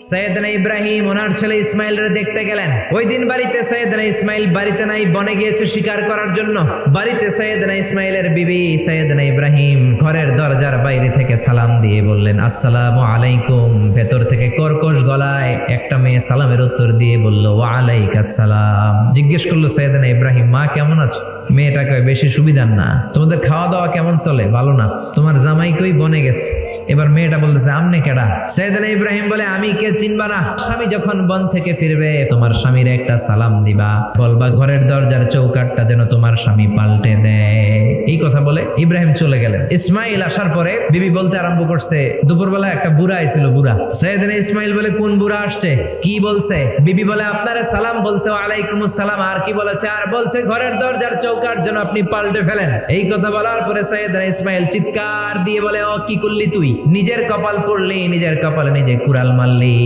সৈয়দনা ইব্রাহিম ওনার ছেলে ইসমাইলের দেখতে গেলেন। ওই দিন বাড়িতে সৈয়দনা ইসমাইল বাড়িতে নাই, বনে গিয়েছে শিকার করার জন্য। বাড়িতে সৈয়দনা ইসমাইলের বিবি সৈয়দনা ইব্রাহিম ঘরের দরজার বাইরে থেকে সালাম দিয়ে বললেন, আসসালামু আলাইকুম। ভেতর থেকে কর্কশ গলায় একটা মেয়ে সালামের উত্তর দিয়ে বলল, ওয়া আলাইকাস সালাম। জিজ্ঞেস করলো সৈয়দনা ইব্রাহিম, মা কেমন আছো? মেয়েটা কয়, বেশি সুবিধার না। তোমাদের খাওয়া দাওয়া কেমন চলে? ভালো না। তোমার জামাই কই? বনে গেছে। এবার মেয়েটা বলতেছে, আমনে কেডা? সৈয়দনা ইব্রাহিম বলে, আমি কে চিনবা না? স্বামী যখন বন থেকে ফিরবে তোমার স্বামীর একটা সালাম দিবা, বলবা ঘরের দরজার চৌকাঠটা যেন তোমার স্বামী পাল্টে দেয়। এই কথা বলে ইব্রাহিম চলে গেলেন। ইসমাইল আসার পরে বিবি বলতে আরম্ভ করছে, দুপুরবেলা একটা বুড়া আইছিল। বুড়া সৈয়দনা ইসমাইল বলে, কোন বুড়া আসছে? কি বলছে? বিবি বলে, আপনারে সালাম বলছে। ওয়ালাইকুমুস সালাম। আর কি বলেছে? আর বলছে ঘরের দরজার চৌকাঠ যেন আপনি পাল্টে ফেলেন। এই কথা বলার পরে সৈয়দনা ইসমাইল চিৎকার দিয়ে বলে, ও কি করলি তুই? নিজের কপাল পড়লি, নিজের কপালে নিজে কুড়াল মারলি।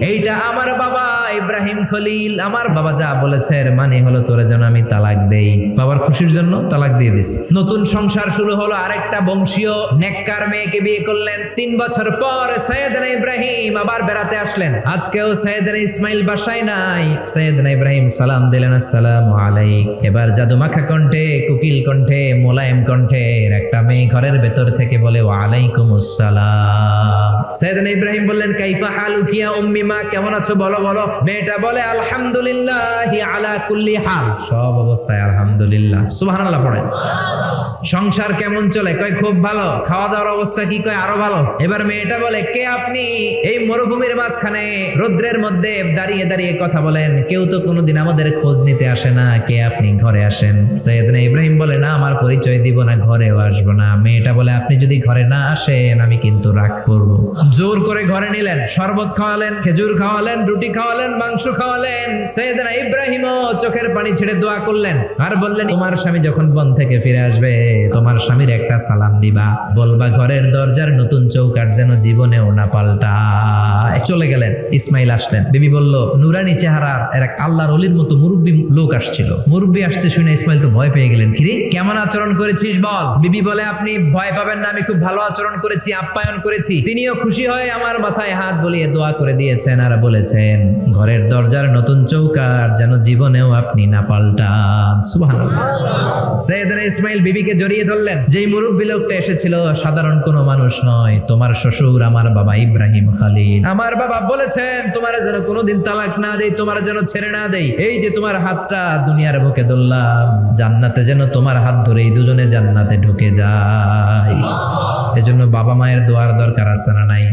এইটা আমার বাবা ইব্রাহিম খলিল, আমার বাবা যা বলেছে এর মানে হলো তোরে যেন আমি তালাক দেই। বাবার খুশির জন্য তালাক দিয়ে দিস। নতুন সংসার শুরু হলো। আরেকটা বংশীয় নেককার মেয়েকে বিয়ে করলেন। 3 বছর পর সৈয়দনা ইব্রাহিম আবার বেড়াতে আসলেন। আজকেও সৈয়দনা ইসমাইল বাসায় নাই। সৈয়দনা ইব্রাহিম সালাম দিলেন, আসসালামু আলাইক। এবার জাদুমাখা কণ্ঠে, কুকিল কণ্ঠে, মোলায়েম কণ্ঠে একটা মেয়ে ঘরের ভেতর থেকে বলে, ওয়া আলাইকুমুস সালাম। সৈয়দনা ইব্রাহিম বললেন, কাইফা হালুকি ইয়া উম্মি, মা কেমন আছো? বলো বলো। মেয়েটা বলে, আলহামদুলিল্লাহি আলা কুল্লি হাল, সব অবস্থায় আলহামদুলিল্লাহ। সুবহানাল্লাহ পড়ে। সংসার কেমন চলে? কয় খুব ভালো। খাওয়া দাওয়ার অবস্থা কি? কয় আরো ভালো। এবার মেয়েটা বলে, কে আপনি? এই মরুভূমির মাঝখানে রৌদ্রের মধ্যে দাঁড়িয়ে দাঁড়িয়ে কথা বলেন, কেউ তো কোনোদিন আমাদের খোঁজ নিতে আসে না। কে আপনি? ঘরে আসেন। সৈয়দনা ইব্রাহিম বলে, না আমার পরিচয় দিব না, ঘরেও আসবো না। মেয়েটা বলে, আপনি যদি ঘরে না আসেন আমি কিন্তু রাগ করব। জোর করে ঘরে নিলেন, শরবত খাওয়ালেন, খেজুর খাওয়ালেন, রুটি খাওয়ালেন, মাংস খাওয়ালেন। সৈয়দনা ইব্রাহিমও চোখের পানি ছেড়ে দোয়া করলেন আর বললেন, তোমার স্বামী যখন বন থেকে ফিরে আসবে তোমার স্বামীর একটা সালাম দিবা, বলবা ঘরের দরজার নতুন চৌকাঠ যেন জীবনেও না পাল্টায়। চলে গেলেন। ইসমাইল আসলেন। বিবি বলল, নুরানি চেহারার এক আল্লাহর ওলির মতো মুরব্বী লোক আসছিল। মুরব্বী আসছে শুনে ইসমাইল তো ভয় পেয়ে গেলেন। কিরে কেমন আচরণ করেছিস বল? বিবি বলে, আপনি ভয় পাবেন না, আমি খুব ভালো আচরণ করেছি, আপ্যায়ন করেছি। তিনিও খুশি হয়ে আমার মাথায় হাত বুলিয়ে দোয়া করে দিয়েছেন আর বলেছেন ঘরের দরজার নতুন চৌকাঠ যেন জীবনেও আপনি না পাল্টান। সুবহানাল্লাহ। সৈয়দনা ইসমাইল বিবিকে জড়িয়ে ধরলেন। যেই মুরব্বী লোকটা এসেছিল সাধারণ কোনো মানুষ নয়, তোমার শ্বশুর আমার বাবা ইব্রাহিম খলিল। আমার বাবা বলেছেন তোমার যেন কোনোদিন তালাক না দেই, তোমার যেন ছেড়ে না দেই। এই যে তোমার হাতটা দুনিয়ার বুকে ধরলাম, জান্নাতে যেন তোমার হাত ধরেই দুজনে জান্নাতে ঢুকে যায়। এজন্য বাবা মায়ের দোয়ার দরকার আছে না নাই?